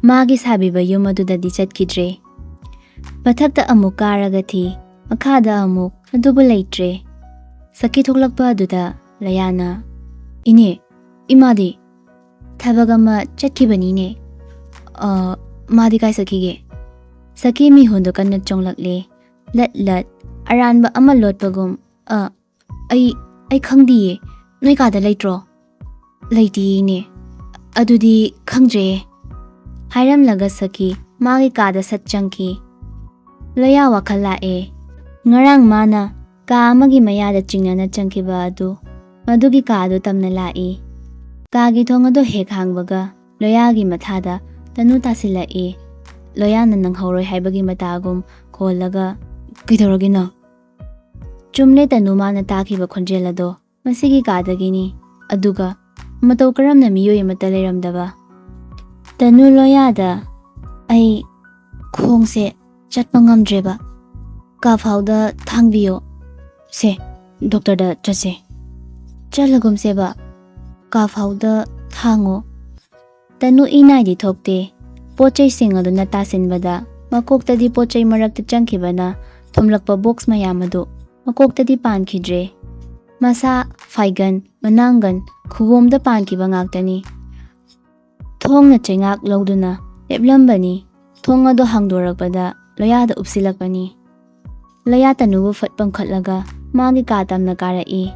ꯃꯥꯒꯤ ꯁꯥꯕꯤꯕ ꯌꯨꯝ ꯑꯗꯨꯗꯗꯤ ꯆꯠꯈꯤꯗ꯭ꯔꯦ. ꯃꯊꯛꯇ ꯑꯃꯨꯛ ꯀꯥꯔꯒ ꯊꯤ, ꯃꯈꯥꯗ ꯑꯃꯨꯛ, ꯑꯗꯨꯕꯨ ꯂꯩꯇ꯭ꯔꯦ. ꯁꯈꯤ ꯊꯣꯛꯂꯛꯄ ꯑꯗꯨꯗ ꯂꯌꯥꯅ, ꯏꯅꯦ, ꯏꯃꯥꯗꯤ? ꯊꯕꯛ ꯑꯃ ꯆꯠꯈꯤꯕꯅꯤꯅꯦ. ꯃꯥꯗꯤ ꯀꯥꯏ ꯆꯠꯈꯤꯒꯦ? ꯁꯈꯤ ꯃꯤꯍꯨꯟꯗꯨ ꯀꯟꯅ ꯆꯣꯡꯂꯛꯂꯦ. ꯂꯠ ꯑꯔꯥꯟꯕ ꯑꯃ ꯂꯣꯠꯄꯒꯨꯝ, ꯑꯩ ꯈꯪꯗꯤꯌꯦ. ꯅꯣꯏ ꯀꯥꯗ ꯂꯩꯇ꯭ꯔꯣ? ꯂꯩꯇꯤꯌꯦ ꯏꯅꯦ. ꯑꯗꯨꯗꯤ ꯈꯪꯗ꯭ꯔꯦ ꯍꯥꯏꯔꯝꯂꯒ ꯁꯈꯤ ꯃꯥꯒꯤ ꯀꯥꯗ ꯁꯠ ꯆꯪꯈꯤ. ꯂꯣꯌꯥ ꯋꯥꯈꯜ ꯂꯥꯛꯑꯦ. ꯉꯔꯥꯡ ꯃꯥꯅ ꯀꯥ ꯑꯃꯒꯤ ꯃꯌꯥꯗ ꯆꯤꯡꯅꯅ ꯆꯪꯈꯤꯕ ꯑꯗꯨ ꯃꯗꯨꯒꯤ ꯀꯥ ꯑꯗꯨ ꯇꯝꯅ ꯂꯥꯛꯏ. ꯀꯥꯒꯤ ꯊꯣꯡ ꯑꯗꯨ ꯍꯦꯛ ꯍꯥꯡꯕꯒ ꯂꯣꯌꯥꯒꯤ ꯃꯊꯥꯗ ꯇꯅꯨ ꯇꯥꯁꯤꯜꯂꯛꯏ. ꯂꯣꯌꯥꯅ ꯅꯪꯍꯧꯔꯣꯏ ꯍꯥꯏꯕꯒꯤ ꯃꯇꯥꯒꯨꯝ ꯈꯣꯜꯂꯒ, ꯀꯩꯗꯧꯔꯒꯦ ꯅꯪ? ꯆꯨꯝꯂꯦ ꯇꯅꯨ ꯃꯥꯅ ꯇꯥꯈꯤꯕ ꯈꯣꯟꯖꯦꯜ ꯑꯗꯣ ꯃꯁꯤꯒꯤ ꯀꯥꯗꯒꯤꯅꯤ. ꯑꯗꯨꯒ ꯃꯇꯧ ꯀꯔꯝꯅ ꯃꯤꯑꯣꯏ ꯑꯃꯠꯇ ꯂꯩꯔꯝꯗꯕ? ꯇꯅꯨ ꯂꯣꯌꯥꯗ, ꯑꯩ ꯈꯣꯡꯁꯦ ꯆꯠꯄ ꯉꯝꯗ꯭ꯔꯦꯕ. ꯀꯥ ꯐꯥꯎꯗ ꯊꯥꯡꯕꯤꯌꯣ ꯁꯦ ꯗꯣꯛꯇꯔꯗ ꯆꯠꯁꯦ ꯆꯠꯂꯒꯨꯝꯁꯦꯕ ꯀꯥ ꯐꯥꯎꯗ ꯊꯥꯡꯉꯣ ꯇꯅꯨ ꯏꯅꯥꯏꯗꯤ ꯊꯣꯛꯇꯦ ꯄꯣꯠꯆꯩꯁꯤꯡ ꯑꯗꯨꯅ ꯇꯥꯁꯤꯟꯕꯗ ꯃꯀꯣꯛꯇꯗꯤ ꯄꯣꯠꯆꯩ ꯃꯔꯛꯇ ꯆꯪꯈꯤꯕꯅ ꯊꯨꯝꯂꯛꯄ ꯕꯣꯛꯁ ꯃꯌꯥꯝ ꯑꯗꯨ ꯃꯀꯣꯛꯇꯗꯤ ꯄꯥꯟꯈꯤꯗ꯭ꯔꯦ ꯃꯁꯥ ꯐꯥꯏꯒꯟ ꯃꯅꯥꯡꯒꯟ ꯈꯨꯕꯣꯝꯗ ꯄꯥꯟꯈꯤꯕ ꯉꯥꯛꯇꯅꯤ ꯊꯣꯡꯅ ꯆꯩꯉꯥꯛ ꯂꯧꯗꯨꯅ ꯂꯦꯞꯂꯝꯕꯅꯤ ꯊꯣꯡ ꯑꯗꯨ ꯍꯥꯡꯗꯣꯔꯛꯄꯗ ꯂꯣꯌꯥꯗ ꯎꯞꯁꯤꯜꯂꯛꯄꯅꯤ ꯂꯣꯌꯥ ꯇꯅꯨꯕꯨ ꯐꯠ ꯄꯝꯈꯠꯂꯒ ꯃꯥꯒꯤ ꯀꯥ ꯇꯝꯅ ꯀꯥꯔꯛꯏ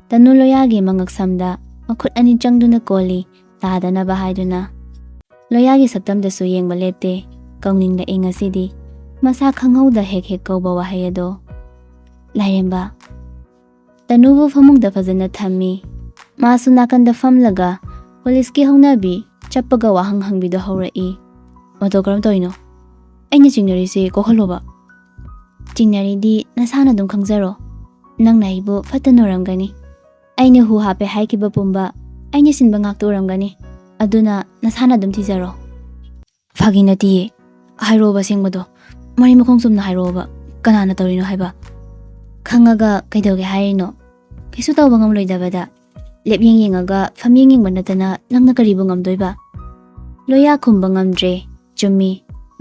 ꯇꯅꯨ ꯂꯣꯌꯥꯒꯤ ꯃꯉꯛꯁꯝꯗ ꯃꯈꯨꯠ ꯑꯅꯤ ꯆꯪꯗꯨꯅ ꯀꯣꯜꯂꯤ ꯇꯥꯗꯅꯕ ꯍꯥꯏꯗꯨꯅ ꯂꯣꯌꯥꯒꯤ ꯁꯛꯇꯝꯗꯁꯨ ꯌꯦꯡꯕ ꯂꯦꯞꯇꯦ ꯀꯧꯅꯤꯡꯂꯛꯏ ꯉꯁꯤꯗꯤ ꯃꯁꯥ ꯈꯪꯍꯧꯗ ꯍꯦꯛ ꯍꯦꯛ ꯀꯧꯕ ꯋꯥꯍꯩ ꯑꯗꯣ ꯂꯥꯏꯔꯦꯝꯕ ꯇꯅꯨꯕꯨ ꯐꯃꯨꯡꯗ ꯐꯖꯅ ꯊꯝꯃꯤ ꯃꯥꯁꯨ ꯅꯥꯀꯟꯗ ꯐꯝꯂꯒ ꯄꯨꯂꯤꯁꯀꯤ ꯍꯧꯅꯕꯤ ꯆꯞꯄꯒ ꯋꯥꯍꯪ ꯍꯪꯕꯤꯗꯣ ꯍꯧꯔꯛꯏ ꯃꯇꯧ ꯀꯔꯝ ꯇꯧꯔꯤꯅꯣ ꯑꯩꯅ ꯆꯤꯡꯅꯔꯤꯁꯦ ꯀꯣꯛꯍꯜꯂꯣꯕ ꯆꯤꯡꯅꯔꯤꯗꯤ ꯅꯁꯥꯅ ꯑꯗꯨꯝ ꯈꯪꯖꯔꯣ ꯅꯪꯅ ꯑꯩꯕꯨ ꯐꯠꯇꯅ ꯎꯔꯝꯒꯅꯤ ꯑꯩꯅ ꯍꯨ ꯍꯥꯞꯄꯦ ꯍꯥꯏꯈꯤꯕ ꯄꯨꯝꯕ ꯑꯩꯅ ꯁꯤꯟꯕ ꯉꯥꯛꯇ ꯎꯔꯝꯒꯅꯤ ꯑꯗꯨꯅ ꯅꯁꯥꯅ ꯑꯗꯨꯝ ꯊꯤꯖꯔꯣ ꯐꯥꯒꯤ ꯅꯠꯇꯤꯌꯦ ꯍꯥꯏꯔꯛꯑꯣꯕ ꯑꯁꯦꯡꯕꯗꯣ ꯃꯔꯤ ꯃꯈꯣꯡ ꯆꯨꯝꯅ ꯍꯥꯏꯔꯛꯑꯣꯕ ꯀꯅꯥꯅ ꯇꯧꯔꯤꯅꯣ ꯍꯥꯏꯕ ꯈꯪꯉꯒ ꯀꯩꯗꯧꯒꯦ ꯍꯥꯏꯔꯤꯅꯣ ꯀꯩꯁꯨ ꯇꯧꯕ ꯉꯝꯂꯣꯏꯗꯕꯗ ꯂꯦꯞꯌꯦꯡ ꯌꯦꯡꯉꯒ ꯐꯝꯌꯦꯡ ꯌꯦꯡꯕ ꯅꯠꯇꯅ ꯅꯪꯅ ꯀꯔꯤꯕꯨ ꯉꯝꯗꯣꯏꯕ ꯂꯣꯌꯥ ꯈꯨꯝꯕ ꯉꯝꯗ꯭ꯔꯦ ꯆꯨꯝꯃꯤ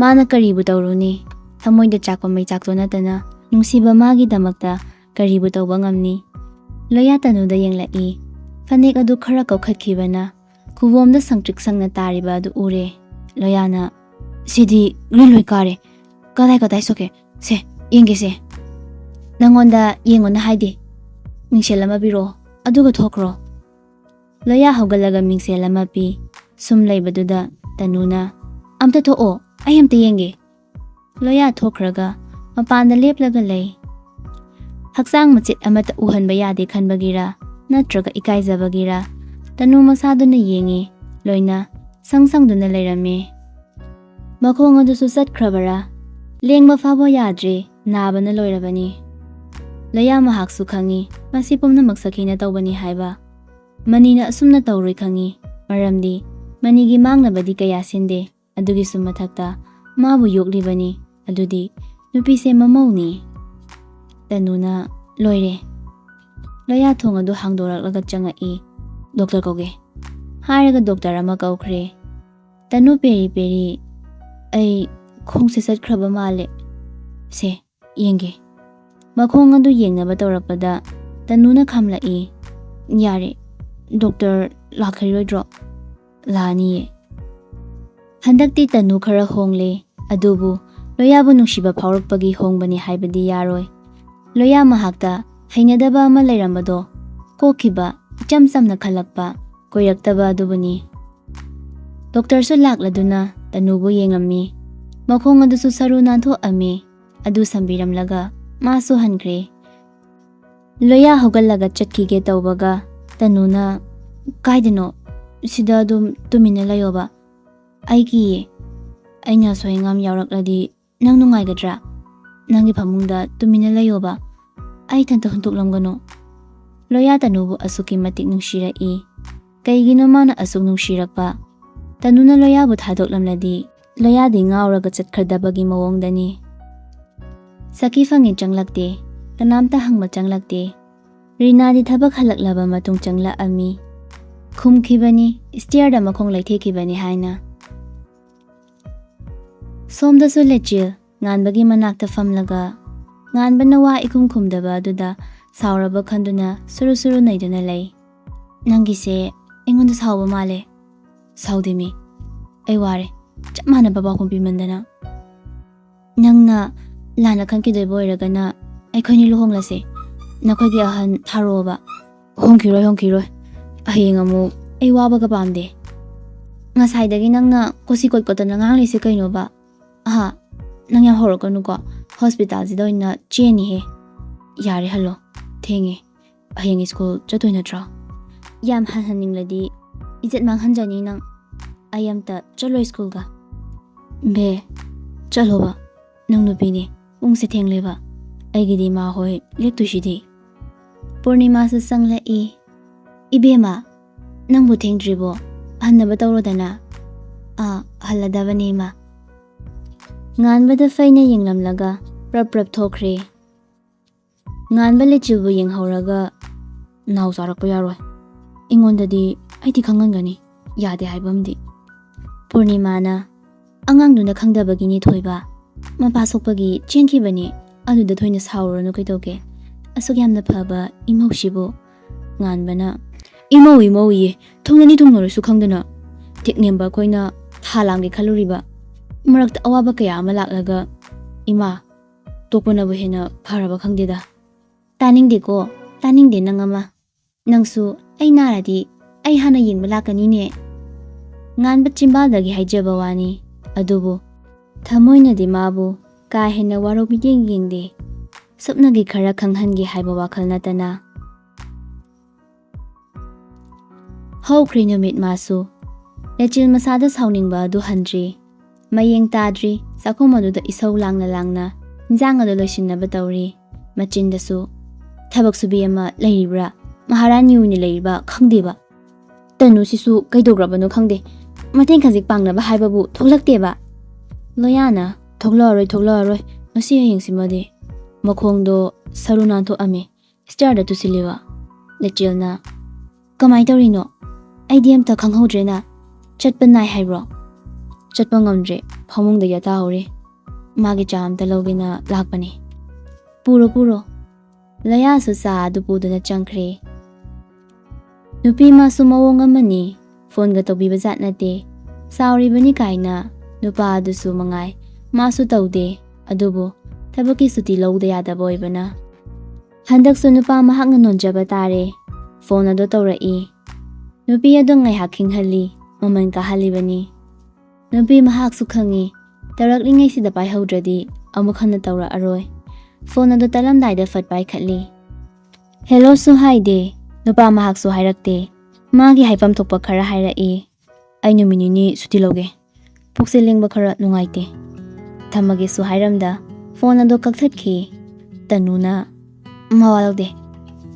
ꯃꯥꯅ ꯀꯔꯤꯕꯨ ꯇꯧꯔꯨꯅꯤ ꯊꯃꯣꯏꯗ ꯆꯥꯛꯄ ꯃꯩꯆꯥꯛꯇꯣ ꯅꯠꯇꯅ ꯅꯨꯡꯁꯤꯕ ꯃꯥꯒꯤꯗꯃꯛꯇ ꯀꯔꯤꯕꯨ ꯇꯧꯕ ꯉꯝꯅꯤ ꯂꯣꯌꯥ ꯇꯅꯨꯗ ꯌꯦꯡꯂꯛꯏ ꯐꯅꯦꯛ ꯑꯗꯨ ꯈꯔ ꯀꯧꯈꯠꯈꯤꯕꯅ ꯈꯨꯕꯣꯝꯗ ꯁꯪꯇ꯭ꯔꯤꯛ ꯁꯪꯅ ꯇꯥꯔꯤꯕ ꯑꯗꯨ ꯎꯔꯦ ꯂꯣꯌꯥꯅ ꯁꯤꯗꯤ ꯒ꯭ꯔꯤꯟ ꯂꯣꯏ ꯀꯥꯔꯦ ꯀꯗꯥꯏ ꯁꯣꯛꯀꯦ ꯁꯦ ꯌꯦꯡꯒꯦꯁꯦ ꯅꯪꯉꯣꯟꯗ ꯌꯦꯡꯉꯣꯅ ꯍꯥꯏꯗꯦ ꯃꯤꯡꯁꯦꯜ ꯑꯃ ꯄꯤꯔꯛꯑꯣ ꯑꯗꯨꯒ ꯊꯣꯛꯈ꯭ꯔꯣ ꯂꯣꯌꯥ ꯍꯧꯒꯠꯂꯒ ꯃꯤꯡꯁꯦꯜ ꯑꯃ ꯄꯤ ꯁꯨꯝ ꯂꯩꯕꯗꯨꯗ ꯇꯅꯨꯅ ꯑꯝꯇ ꯊꯣꯛꯑꯣ ꯑꯩ ꯑꯝꯇ ꯌꯦꯡꯒꯦ ꯂꯣꯌꯥ ꯊꯣꯛꯈ꯭ꯔꯒ ꯃꯄꯥꯟꯗ ꯂꯦꯞꯂꯒ ꯂꯩ ꯍꯛꯆꯥꯡ ꯃꯆꯦꯠ ꯑꯃꯠꯇ ꯎꯍꯟꯕ ꯌꯥꯗꯦ ꯈꯟꯕꯒꯤꯔ ꯅꯠꯇ꯭ꯔꯒ ꯏꯀꯥꯏꯖꯕꯒꯤꯔ ꯇꯅꯨ ꯃꯁꯥꯗꯨꯅ ꯌꯦꯡꯉꯤ ꯂꯣꯏꯅ ꯁꯪꯗꯨꯅ ꯂꯩꯔꯝꯃꯦ ꯃꯈꯣꯡ ꯑꯗꯨꯁꯨ ꯆꯠꯈ꯭ꯔꯕꯔꯥ ꯂꯦꯡꯕ ꯐꯥꯎꯕ ꯌꯥꯗ꯭ꯔꯦ ꯅꯥꯕꯅ ꯂꯣꯏꯔꯕꯅꯤ ꯂꯣꯌꯥ ꯃꯍꯥꯛꯁꯨ ꯈꯪꯉꯤ ꯃꯁꯤ ꯄꯨꯝꯅꯃꯛ ꯁꯈꯤꯅ ꯇꯧꯕꯅꯤ ꯍꯥꯏꯕ ꯃꯅꯤꯅ ꯑꯁꯨꯝꯅ ꯇꯧꯔꯣꯏ ꯈꯪꯉꯤ ꯃꯔꯝꯗꯤ ꯃꯅꯤꯒꯤ ꯃꯥꯡꯅꯕꯗꯤ ꯀꯌꯥ ꯁꯤꯟꯗꯦ ꯑꯗꯨꯒꯤꯁꯨ ꯃꯊꯛꯇ ꯃꯥꯕꯨ ꯌꯣꯛꯂꯤꯕꯅꯤ ꯑꯗꯨꯗꯤ ꯅꯨꯄꯤꯁꯦ ꯃꯃꯧꯅꯤ ꯇꯅꯨꯅ ꯂꯣꯏꯔꯦ ꯂꯣꯌꯥ ꯊꯣꯡ ꯑꯗꯨ ꯍꯥꯡꯗꯣꯔꯛꯂꯒ ꯆꯪꯉꯛꯏ ꯗꯣꯛꯇꯔ ꯀꯧꯒꯦ ꯍꯥꯏꯔꯒ ꯗꯣꯛꯇꯔ ꯑꯃ ꯀꯧꯈ꯭ꯔꯦ ꯇꯅꯨ ꯄꯦꯔꯤ ꯄꯦꯔꯤ ꯑꯩ ꯈꯣꯡꯁꯦ ꯆꯠꯈ꯭ꯔꯕ ꯃꯥꯜꯂꯦ ꯁꯦ ꯌꯦꯡꯒꯦ ꯃꯈꯣꯡ ꯑꯗꯨ ꯌꯦꯡꯅꯕ ꯇꯧꯔꯛꯄꯗ ꯇꯅꯨꯅ ꯈꯝꯂꯛꯏ ꯌꯥꯔꯦ ꯗꯣꯛꯇꯔ ꯂꯥꯛꯈꯤꯔꯣꯏꯗ꯭ꯔꯣ ꯂꯥꯛꯑꯅꯤꯌꯦ ꯍꯟꯗꯛꯇꯤ ꯇꯅꯨ ꯈꯔ ꯍꯣꯡꯂꯦ ꯑꯗꯨꯕꯨ ꯂꯣꯌꯥꯕꯨ ꯅꯨꯡꯁꯤꯕ ꯐꯥꯎꯔꯛꯄꯒꯤ ꯍꯣꯡꯕꯅꯤ ꯍꯥꯏꯕꯗꯤ ꯌꯥꯔꯣꯏ ꯂꯣꯌꯥ ꯃꯍꯥꯛꯇ ꯍꯩꯅꯗꯕ ꯑꯃ ꯂꯩꯔꯝꯕꯗꯣ ꯀꯣꯛꯈꯤꯕ ꯏꯆꯝ ꯆꯝꯅ ꯈꯜꯂꯛꯄ ꯀꯣꯏꯔꯛꯇꯕ ꯑꯗꯨꯕꯨꯅꯤ ꯗꯣꯛꯇꯔꯁꯨ ꯂꯥꯛꯂꯗꯨꯅ ꯇꯅꯨꯕꯨ ꯌꯦꯡꯉꯝꯃꯤ ꯃꯈꯣꯡ ꯑꯗꯨꯁꯨ ꯁꯔꯨ ꯅꯥꯟꯊꯣꯛꯑꯝꯃꯤ ꯑꯗꯨ ꯁꯝꯕꯤꯔꯝꯂꯒ ꯃꯥꯁꯨ ꯍꯟꯈ꯭ꯔꯦ ꯂꯣꯌꯥ ꯍꯧꯒꯠꯂꯒ ꯆꯠꯈꯤꯒꯦ ꯇꯧꯕꯒ ꯇꯅꯨꯅ ꯀꯥꯏꯗꯅꯣ ꯁꯤꯗ ꯑꯗꯨꯝ ꯇꯨꯃꯤꯟꯅ ꯂꯩꯌꯣꯕ ꯑꯩ ꯀꯤꯌꯦ ꯑꯩꯅ ꯑꯁꯣꯏ ꯑꯉꯥꯝ ꯌꯥꯎꯔꯛꯂꯗꯤ ꯅꯪ ꯅꯨꯡꯉꯥꯏꯒꯗ꯭ꯔꯥ ꯅꯪꯒꯤ ꯐꯃꯨꯡꯗ ꯇꯨꯃꯤꯟꯅ ꯂꯩꯌꯣꯕ ꯑꯩ ꯏꯊꯟꯇ ꯍꯨꯟꯇꯣꯛꯂꯝꯒꯅꯨ ꯂꯣꯌꯥ ꯇꯅꯨꯕꯨ ꯑꯁꯨꯛꯀꯤ ꯃꯇꯤꯛ ꯅꯨꯡꯁꯤꯔꯛꯏ ꯀꯩꯒꯤꯅꯣ ꯃꯥꯅ ꯑꯁꯨꯛ ꯅꯨꯡꯁꯤꯔꯛꯄ ꯇꯅꯨꯅ ꯂꯣꯌꯥꯕꯨ ꯊꯥꯗꯣꯛꯂꯝꯂꯗꯤ ꯂꯣꯌꯥꯗꯤ ꯉꯥꯎꯔꯒ ꯆꯠꯈ꯭ꯔꯗꯕꯒꯤ ꯃꯑꯣꯡꯗꯅꯤ ꯁꯈꯤ ꯐꯪꯉꯤ ꯆꯪꯂꯛꯇꯦ ꯀꯅꯥꯝꯇ ꯍꯪꯕ ꯆꯪꯂꯛꯇꯦ ꯔꯤꯅꯥꯗꯤ ꯊꯕꯛ ꯍꯜꯂꯛꯂꯕ ꯃꯇꯨꯡ ꯆꯪꯂꯛꯑꯝꯃꯤ ꯈꯨꯝꯈꯤꯕꯅꯤ ꯁ꯭ꯇꯤꯌꯔꯗ ꯃꯈꯣꯡ ꯂꯩꯊꯦꯛꯈꯤꯕꯅꯤ ꯍꯥꯏꯅ ꯁꯣꯝꯗꯁꯨ ꯂꯦꯆꯤꯜ ꯉꯥꯟꯕꯒꯤ ꯃꯅꯥꯛꯇ ꯐꯝꯂꯒ ꯉꯥꯟꯕꯅ ꯋꯥ ꯏꯈꯨꯝ ꯈꯨꯝꯗꯕ ꯑꯗꯨꯗ ꯁꯥꯎꯔꯕ ꯈꯟꯗꯨꯅ ꯁꯨꯔꯨ ꯅꯩꯗꯨꯅ ꯂꯩ ꯅꯪꯒꯤꯁꯦ ꯑꯩꯉꯣꯟꯗ ꯁꯥꯎꯕ ꯃꯥꯜꯂꯦ ꯁꯥꯎꯗꯦꯃꯤ ꯑꯩ ꯋꯥꯔꯦ ꯆꯞ ꯃꯥꯟꯅꯕ ꯄꯥꯎꯈꯨꯝ ꯄꯤꯃꯟꯗꯅ ꯅꯪꯅ ꯂꯥꯟꯅ ꯈꯟꯈꯤꯗꯣꯏꯕ ꯑꯣꯏꯔꯒꯅ ꯑꯩꯈꯣꯏꯅꯤ ꯂꯨꯍꯣꯡꯂꯁꯦ ꯅꯈꯣꯏꯒꯤ ꯑꯍꯟ ꯊꯥꯔꯛꯑꯣꯕ ꯍꯣꯡꯈꯤꯔꯣꯏ ꯍꯌꯦꯡ ꯑꯃꯨꯛ ꯑꯩ ꯋꯥꯕꯒ ꯄꯥꯝꯗꯦ ꯉꯁꯥꯏꯗꯒꯤ ꯅꯪꯅ ꯀꯣꯁꯤ ꯀꯣꯠꯀꯣꯠꯇꯅ ꯉꯥꯡꯂꯤꯁꯦ ꯀꯩꯅꯣꯕ ꯅꯪ ꯌꯥꯝ ꯍꯧꯔꯛꯀꯅꯨꯀꯣ ꯍꯣꯁꯄꯤꯇꯥꯜꯁꯤꯗ ꯑꯣꯏꯅ ꯆꯦꯟꯅꯤꯍꯦ ꯌꯥꯔꯦ ꯍꯜꯂꯣ ꯊꯦꯡꯉꯦ ꯍꯌꯦꯡ ꯁ꯭ꯀꯨꯜ ꯆꯠꯇꯣꯏ ꯅꯠꯇ꯭ꯔꯣ ꯌꯥꯝ ꯍꯟꯍꯟꯅꯤꯡꯂꯗꯤ ꯏꯖꯠ ꯃꯥꯡꯍꯟꯖꯅꯤ ꯅꯪ ꯑꯩ ꯑꯝꯇ ꯆꯠꯂꯣꯏ ꯁ꯭ꯀꯨꯜꯒ ꯕꯦ ꯆꯠꯂꯣꯕ ꯅꯪ ꯅꯨꯄꯤꯅꯦ ꯄꯨꯡꯁꯦ ꯊꯦꯡꯂꯦꯕ ꯑꯩꯒꯤꯗꯤ ꯏꯃꯥ ꯍꯣꯏ ꯂꯦꯛꯇꯣꯏꯁꯤꯗꯤ ꯄꯨꯔꯅꯤꯃꯥꯁꯨ ꯆꯪꯂꯛꯏ ꯏꯕꯦꯝꯃ ꯅꯪꯕꯨ ꯊꯦꯡꯗ꯭ꯔꯤꯕꯣ ꯍꯟꯅꯕ ꯇꯧꯔꯣꯗꯅ ꯍꯜꯂꯗꯕꯅꯦ ꯏꯃꯥ ꯉꯥꯟꯕꯗ ꯐꯩꯅ ꯌꯦꯡꯂꯝꯂꯒ ꯄ꯭ꯔꯞ ꯄ꯭ꯔꯞ ꯊꯣꯛꯈ꯭ꯔꯦ꯫ ꯉꯥꯟꯕ ꯂꯩꯆꯤꯜꯕꯨ ꯌꯦꯡꯍꯧꯔꯒ ꯅꯥꯎ ꯆꯥꯔꯛꯄ ꯌꯥꯔꯣꯏ꯫ ꯑꯩꯉꯣꯟꯗꯗꯤ ꯑꯩꯗꯤ ꯈꯪꯍꯟꯒꯅꯤ ꯌꯥꯗꯦ ꯍꯥꯏꯕꯝꯗꯤ꯫ ꯄꯨꯔꯅꯤꯃꯥꯅ ꯑꯉꯥꯡꯗꯨꯅ ꯈꯪꯗꯕꯒꯤꯅꯤ ꯊꯣꯏꯕ, ꯃꯄꯥ ꯁꯣꯛꯄꯒꯤ ꯆꯦꯟꯈꯤꯕꯅꯤ, ꯑꯗꯨꯗ ꯊꯣꯏꯅ ꯁꯥꯎꯔꯨꯔꯅꯨ ꯀꯩꯗꯧꯒꯦ, ꯑꯁꯨꯛ ꯌꯥꯝꯅ ꯐꯕ ꯏꯃꯧꯁꯤꯕꯨ꯫ ꯉꯥꯟꯕꯅ ꯏꯃꯧꯏꯌꯦ, ꯊꯨꯡꯅꯅꯤ ꯊꯨꯡꯅꯔꯁꯨ ꯈꯪꯗꯅ ꯇꯦꯛꯅꯦꯝꯕ ꯑꯩꯈꯣꯏꯅ ꯊꯥ ꯂꯥꯡꯒꯦ ꯈꯜꯂꯨꯔꯤꯕ, ꯃꯔꯛꯇ ꯑꯋꯥꯕ ꯀꯌꯥ ꯑꯃ ꯂꯥꯛꯂꯒ ꯏꯃꯥ ꯇꯣꯛꯄꯅꯕꯨ ꯍꯦꯟꯅ ꯐꯔꯕ ꯈꯪꯗꯦꯗ꯫ ꯇꯥꯅꯤꯡꯗꯦꯀꯣ, ꯇꯥꯅꯤꯡꯗꯦ ꯅꯪ ꯑꯃ, ꯅꯪꯁꯨ ꯑꯩ ꯅꯥꯔꯗꯤ ꯑꯩ ꯍꯥꯟꯅ ꯌꯦꯡꯕ ꯂꯥꯛꯀꯅꯤꯅꯦ꯫ ꯉꯥꯟꯕ ꯆꯤꯝꯕꯥꯜꯗꯒꯤ ꯍꯥꯏꯖꯕ ꯋꯥꯅꯤ, ꯑꯗꯨꯕꯨ ꯊꯃꯣꯏꯅꯗꯤ ꯃꯥꯕꯨ ꯀꯥ ꯍꯦꯟꯅ ꯋꯥꯔꯧ ꯃꯤꯠꯌꯦꯡ ꯌꯦꯡꯗꯦ, ꯁꯨꯞꯅꯒꯤ ꯈꯔ ꯈꯪꯍꯟꯒꯦ ꯍꯥꯏꯕ ꯋꯥꯈꯜ ꯅꯠꯇꯅ꯫ ꯍꯧꯈ꯭ꯔꯦ ꯅꯨꯃꯤꯠ ꯃꯥꯁꯨ, ꯂꯩꯆꯤꯜ ꯃꯁꯥꯗ ꯁꯥꯎꯅꯤꯡꯕ ꯑꯗꯨ ꯍꯟꯗ꯭ꯔꯤ, ꯃꯌꯦꯡ ꯇꯥꯗ꯭ꯔꯤ ꯆꯥꯛꯈꯨꯝ ꯑꯗꯨꯗ ꯏꯁꯧ ꯂꯥꯡꯅ ꯂꯥꯡꯅ ꯏꯟꯖꯥꯡ ꯑꯗꯨ ꯂꯣꯏꯁꯤꯟꯅꯕ ꯇꯧꯔꯤ꯫ ꯃꯆꯤꯟꯗꯁꯨ ꯊꯕꯛ ꯁꯨꯕꯤ ꯑꯃ ꯂꯩꯔꯤꯕ꯭ꯔꯥ, ꯃꯍꯥꯔꯥꯅꯤ ꯑꯣꯏꯅ ꯂꯩꯔꯤꯕ ꯈꯪꯗꯦꯕ, ꯇꯅꯨꯁꯤꯁꯨ ꯀꯩꯗꯧꯒ꯭ꯔꯕꯅꯣ ꯈꯪꯗꯦ, ꯃꯇꯦꯡ ꯈꯖꯤꯛ ꯄꯥꯡꯅꯕ ꯍꯥꯏꯕꯕꯨ ꯊꯣꯛꯂꯛꯇꯦꯕ꯫ ꯂꯣꯌꯥꯅ ꯊꯣꯛꯂꯛꯑꯔꯣꯏ ꯉꯁꯤ ꯍꯌꯦꯡꯁꯤꯃꯗꯤ, ꯃꯈꯣꯡꯗꯣ ꯁꯔꯨ ꯅꯥꯟꯊꯣꯛꯑꯝꯃꯤ ꯁ꯭ꯇꯤꯌꯔꯗ ꯇꯨꯁꯤꯜꯂꯤꯕ꯫ ꯂꯩꯆꯤꯜꯅ ꯀꯃꯥꯏ ꯇꯧꯔꯤꯅꯣ, ꯑꯩꯗꯤ ꯑꯝꯇ ꯈꯪꯍꯧꯗ꯭ꯔꯦꯅ, ꯆꯠꯄ ꯅꯥꯏ ꯍꯥꯏꯕ꯭ꯔꯣ? ꯆꯠꯄ ꯉꯝꯗ꯭ꯔꯦ, ꯐꯃꯨꯡꯗ ꯌꯥꯇꯥꯍꯧꯔꯤ, ꯃꯥꯒꯤ ꯆꯥ ꯑꯝꯇ ꯂꯧꯒꯦꯅ ꯂꯥꯛꯄꯅꯤ꯫ ꯄꯨꯔꯣ꯫ ꯂꯌꯥꯁꯨ ꯆꯥ ꯑꯗꯨ ꯄꯨꯗꯨꯅ ꯆꯪꯈ꯭ꯔꯦ꯫ ꯅꯨꯄꯤ ꯃꯥꯁꯨ ꯃꯑꯣꯡ ꯑꯃꯅꯤ, ꯐꯣꯟꯒ ꯇꯧꯕꯤꯕ ꯖꯥꯠ ꯅꯠꯇꯦ, ꯆꯥꯎꯔꯤꯕꯅꯤ ꯀꯥꯏꯅ ꯅꯨꯄꯥ ꯑꯗꯨꯁꯨ ꯃꯉꯥꯏ ꯃꯥꯁꯨ ꯇꯧꯗꯦ, ꯑꯗꯨꯕꯨ ꯊꯕꯛꯀꯤ ꯁꯨꯇꯤ ꯂꯧꯗ ꯌꯥꯗꯕ ꯑꯣꯏꯕꯅ ꯍꯟꯗꯛꯁꯨ ꯅꯨꯄꯥ ꯃꯍꯥꯛꯅ ꯅꯣꯟꯖꯕ ꯇꯥꯔꯦ꯫ ꯐꯣꯟ ꯑꯗꯨ ꯇꯧꯔꯛꯏ, ꯅꯨꯄꯤ ꯑꯗꯨ ꯉꯥꯏꯍꯥꯛ ꯈꯤꯡꯍꯜꯂꯤ, ꯃꯃꯜ ꯀꯥꯍꯜꯂꯤꯕꯅꯤ꯫ ꯅꯨꯄꯤ ꯃꯍꯥꯛꯁꯨ ꯈꯪꯉꯤ, ꯇꯧꯔꯛꯂꯤꯉꯩꯁꯤꯗ ꯄꯥꯏꯍꯧꯗ꯭ꯔꯗꯤ ꯑꯃꯨꯛ ꯍꯟꯅ ꯇꯧꯔꯛꯑꯔꯣꯏ꯫ ꯐꯣꯟ ꯑꯗꯨ ꯇꯠꯂꯝꯗꯥꯏꯗ ꯐꯠ ꯄꯥꯏꯈꯠꯂꯤ꯫ ꯍꯦꯂꯣꯁꯨ ꯍꯥꯏꯗꯦ, ꯅꯨꯄꯥ ꯃꯍꯥꯛꯁꯨ ꯍꯥꯏꯔꯛꯇꯦ, ꯃꯥꯒꯤ ꯍꯥꯏꯐꯝ ꯊꯣꯛꯄ ꯈꯔ ꯍꯥꯏꯔꯛꯏ꯫ ꯑꯩ ꯅꯨꯃꯤꯠ ꯅꯤꯅꯤ ꯁꯨꯇꯤ ꯂꯧꯒꯦ, ꯄꯨꯛꯁꯦ ꯂꯦꯡꯕ ꯈꯔ ꯅꯨꯡꯉꯥꯏꯇꯦ꯫ ꯊꯝꯃꯒꯦꯁꯨ ꯍꯥꯏꯔꯝꯗ ꯐꯣꯟ ꯑꯗꯨ ꯀꯛꯊꯠꯈꯤ꯫ ꯇꯅꯨꯅ ꯃꯋꯥ ꯂꯧꯗꯦ,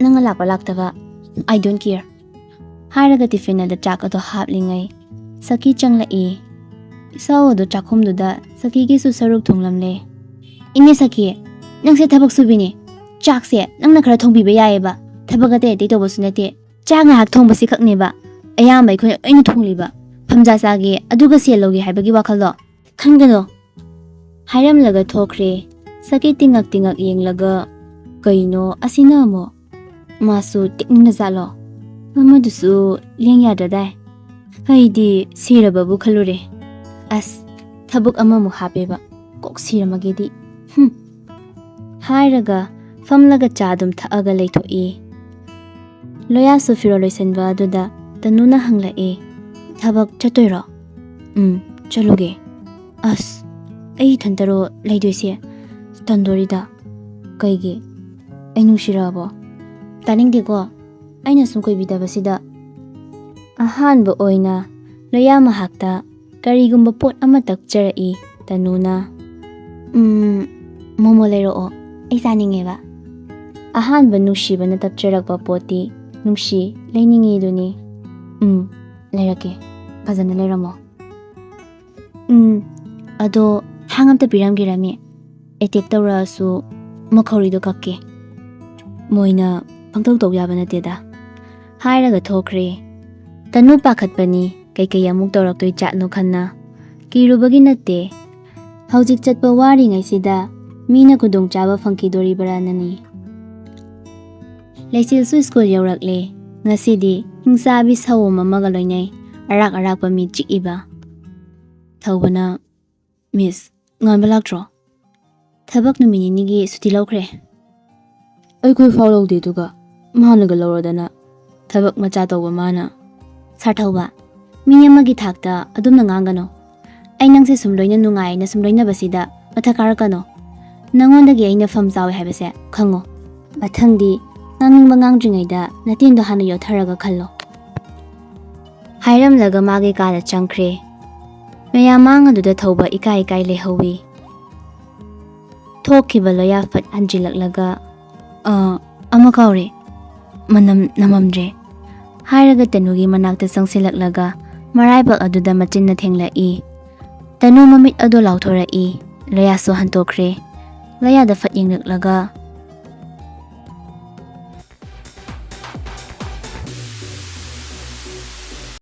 ꯅꯪꯅ ꯂꯥꯛꯄ ꯂꯥꯛꯇꯕ ꯑꯥꯏ ꯗꯣꯟꯠ ꯀꯦꯌꯔ ꯍꯥꯏꯔꯒ ꯇꯤꯐꯤꯟ ꯑꯗꯨ ꯆꯥꯛ ꯑꯗꯨ ꯍꯥꯞꯂꯤꯉꯩ ꯁꯈꯤ ꯆꯪꯂꯛꯏ꯫ ꯏꯁꯧ ꯑꯗꯨ ꯆꯥꯛꯈꯨꯝꯗꯨꯗ ꯁꯈꯤꯒꯤꯁꯨ ꯁꯔꯨꯛ ꯊꯨꯡꯂꯝꯂꯦ꯫ ꯏꯅꯦ ꯁꯈꯤ, ꯅꯪꯁꯦ ꯊꯕꯛ ꯁꯨꯕꯤꯅꯦ, ꯆꯥꯛꯁꯦ ꯅꯪꯅ ꯈꯔ ꯊꯣꯡꯕꯤꯕ ꯌꯥꯏꯑꯕ, ꯊꯕꯛ ꯑꯇꯩ ꯑꯇꯩ ꯇꯧꯕꯁꯨ ꯅꯠꯇꯦ, ꯆꯥꯛ ꯉꯥꯏꯍꯥꯛ ꯊꯣꯡꯕꯁꯤ ꯈꯛꯅꯦꯕ, ꯑꯌꯥꯝꯕ ꯑꯩꯈꯣꯏꯅ ꯂꯣꯏꯅ ꯊꯣꯡꯂꯤꯕ, ꯐꯝꯖꯥ ꯆꯥꯒꯦ ꯑꯗꯨꯒ ꯁꯦꯜ ꯂꯧꯒꯦ ꯍꯥꯏꯕꯒꯤ ꯋꯥꯈꯜꯗꯣ ꯈꯟꯒꯅꯣ ꯍꯥꯏꯔꯝꯂꯒ ꯊꯣꯛꯈ꯭ꯔꯦ꯫ ꯁꯈꯤ ꯇꯤꯡꯉꯛ ꯌꯦꯡꯂꯒ ꯀꯩꯅꯣ ꯑꯁꯤꯅ ꯑꯃꯨꯛ, ꯃꯥꯁꯨ ꯇꯦꯛꯅꯤꯡꯅ ꯖꯥꯠꯂꯣ, ꯑꯃꯗꯨꯁꯨ ꯂꯦꯡ ꯌꯥꯗ꯭ꯔꯗꯥꯏ, ꯑꯩꯗꯤ ꯁꯤꯔꯕꯕꯨ ꯈꯜꯂꯨꯔꯦ, ꯑꯁ ꯊꯕꯛ ꯑꯃꯃꯨꯛ ꯍꯥꯞꯄꯦꯕ, ꯀꯣꯛ ꯁꯤꯔꯝꯃꯒꯦꯗꯤ ꯍꯥꯏꯔꯒ ꯐꯝꯂꯒ ꯆꯥ ꯑꯗꯨꯝ ꯊꯛꯑꯒ ꯂꯩꯊꯣꯛꯏ꯫ ꯂꯣꯌꯥꯁꯨ ꯐꯤꯔꯣꯜ ꯂꯣꯏꯁꯟꯕ ꯑꯗꯨꯗ ꯇꯅꯨꯅ ꯍꯪꯂꯛꯏ, ꯊꯕꯛ ꯆꯠꯇꯣꯏꯔꯣ? ꯆꯠꯂꯨꯒꯦ꯫ ꯑꯁ ꯑꯩ ꯏꯊꯟꯇꯔꯣ ꯂꯩꯗꯣꯏꯁꯦ, ꯇꯟꯗꯣꯔꯤꯗ꯫ ꯀꯩꯒꯤ? ꯑꯩ ꯅꯨꯡꯁꯤꯔꯛꯑꯕꯣ? ꯇꯥꯅꯤꯡꯗꯦꯀꯣ, ꯑꯩꯅ ꯁꯨꯝ ꯀꯣꯏꯕꯤꯗꯕꯁꯤꯗ꯫ ꯑꯍꯥꯟꯕ ꯑꯣꯏꯅ ꯂꯣꯌꯥ ꯃꯍꯥꯛꯇ ꯀꯔꯤꯒꯨꯝꯕ ꯄꯣꯠ ꯑꯃ ꯇꯛꯆꯔꯛꯏ ꯇꯅꯨꯅ꯫ ꯃꯣꯃꯣ ꯂꯩꯔꯛꯑꯣ, ꯑꯩ ꯆꯥꯅꯤꯡꯉꯦꯕ꯫ ꯑꯍꯥꯟꯕ ꯅꯨꯡꯁꯤꯕꯅ ꯇꯞꯆꯔꯛꯄ ꯄꯣꯠꯇꯤ ꯅꯨꯡꯁꯤ ꯂꯩꯅꯤꯡꯉꯤꯗꯨꯅꯤ꯫ ꯂꯩꯔꯛꯀꯦ, ꯐꯖꯅ ꯂꯩꯔꯝꯃꯣ꯫ ꯑꯗꯣ ꯊꯥꯡ ꯑꯝꯇ ꯄꯤꯔꯝꯒꯦꯔꯃꯤ, ꯑꯦꯇꯦꯛ ꯇꯧꯔꯛꯑꯁꯨ ꯃꯈꯧꯔꯤꯗꯣ ꯀꯛꯀꯦ, ꯃꯣꯏꯅ ꯄꯪꯇꯧ ꯇꯧ ꯌꯥꯕ ꯅꯠꯇꯦꯗ ꯍꯥꯏꯔꯒ ꯊꯣꯛꯈ꯭ꯔꯦ꯫ ꯇꯅꯨ ꯄꯥꯈꯠꯄꯅꯤ, ꯀꯩꯀꯩ ꯑꯃꯨꯛ ꯇꯧꯔꯛꯇꯣꯏ ꯖꯥꯠꯅꯣ ꯈꯟꯅ, ꯀꯤꯔꯨꯕꯒꯤ ꯅꯠꯇꯦ, ꯍꯧꯖꯤꯛ ꯆꯠꯄ ꯋꯥꯔꯤꯉꯩꯁꯤꯗ ꯃꯤꯅ ꯈꯨꯗꯣꯡꯆꯥꯕ ꯐꯪꯈꯤꯗꯣꯔꯤꯕ꯭ꯔꯥꯅꯅꯤ꯫ ꯂꯩꯆꯤꯜꯁꯨ ꯁ꯭ꯀꯨꯜ ꯌꯧꯔꯛꯂꯦ꯫ ꯉꯁꯤꯗꯤ ꯍꯤꯡꯆꯥꯕꯤ ꯁꯑꯣꯝ ꯑꯃꯒ ꯂꯣꯏꯅꯩ, ꯑꯔꯥꯛꯄ ꯃꯤ ꯆꯤꯛꯏꯕ꯫ ꯊꯧꯕꯅ ꯃꯤꯁ ꯉꯥꯟꯕ ꯂꯥꯛꯇ꯭ꯔꯣ? ꯊꯕꯛ ꯅꯨꯃꯤꯠ ꯅꯤꯅꯤꯒꯤ ꯁꯨꯇꯤ ꯂꯧꯈ꯭ꯔꯦ꯫ ꯑꯩꯈꯣꯏ ꯐꯥꯎ ꯂꯧꯗꯦ, ꯑꯗꯨꯒ ꯃꯥꯅꯒ ꯂꯧꯔꯗꯅ, ꯊꯕꯛ ꯃꯆꯥ ꯇꯧꯕ ꯃꯥꯅ꯫ ꯁꯥꯔꯊꯧꯕ, ꯃꯤ ꯑꯃꯒꯤ ꯊꯥꯛꯇ ꯑꯗꯨꯝꯅ ꯉꯥꯡꯒꯅꯣ, ꯑꯩ ꯅꯪꯁꯦ ꯁꯨꯝ ꯂꯣꯏꯅ ꯅꯨꯡꯉꯥꯏꯅ ꯁꯨꯝ ꯂꯣꯏꯅꯕꯁꯤꯗ ꯃꯊꯛ ꯀꯥꯔꯛꯀꯅꯣ, ꯅꯪꯉꯣꯟꯗꯒꯤ ꯑꯩꯅ ꯐꯝ ꯆꯥꯎꯋꯦ ꯍꯥꯏꯕꯁꯦ ꯈꯪꯉꯣ, ꯃꯊꯪꯗꯤ ꯉꯥꯡꯅꯤꯡꯕ ꯉꯥꯡꯗ꯭ꯔꯤꯉꯩꯗ ꯅꯇꯦꯟꯗꯣ ꯍꯥꯟꯅ ꯌꯣꯠꯊꯔꯒ ꯈꯜꯂꯣ ꯍꯥꯏꯔꯝꯂꯒ ꯃꯥꯒꯤ ꯀꯥꯗ ꯆꯪꯈ꯭ꯔꯦ꯫ ꯃꯌꯥꯝ ꯃꯥꯡ ꯑꯗꯨꯗ ꯊꯧꯕ ꯏꯀꯥꯏ ꯂꯩꯍꯧꯏ꯫ ꯊꯣꯛꯈꯤꯕ ꯂꯣꯌꯥ ꯐꯠ ꯍꯟꯖꯤꯜꯂꯛꯂꯒ ꯑꯃ ꯀꯥꯎꯔꯦ, ꯃꯅꯝ ꯅꯝꯃꯝꯗ꯭ꯔꯦ ꯍꯥꯏꯔꯒ ꯇꯅꯨꯒꯤ ꯃꯅꯥꯛꯇ ꯆꯪꯁꯤꯜꯂꯛꯂꯒ ꯃꯔꯥꯏꯕꯛ ꯑꯗꯨꯗ ꯃꯆꯤꯟꯅ ꯊꯦꯡꯂꯛꯏ꯫ ꯇꯅꯨ ꯃꯃꯤꯠ ꯑꯗꯨ ꯂꯥꯎꯊꯣꯔꯛꯏ꯫ ꯂꯣꯌꯥꯁꯨ ꯍꯟꯇꯣꯛꯈ꯭ꯔꯦ꯫ ꯂꯌꯥꯗ ꯐꯠ ꯌꯦꯡꯂꯛꯂꯒ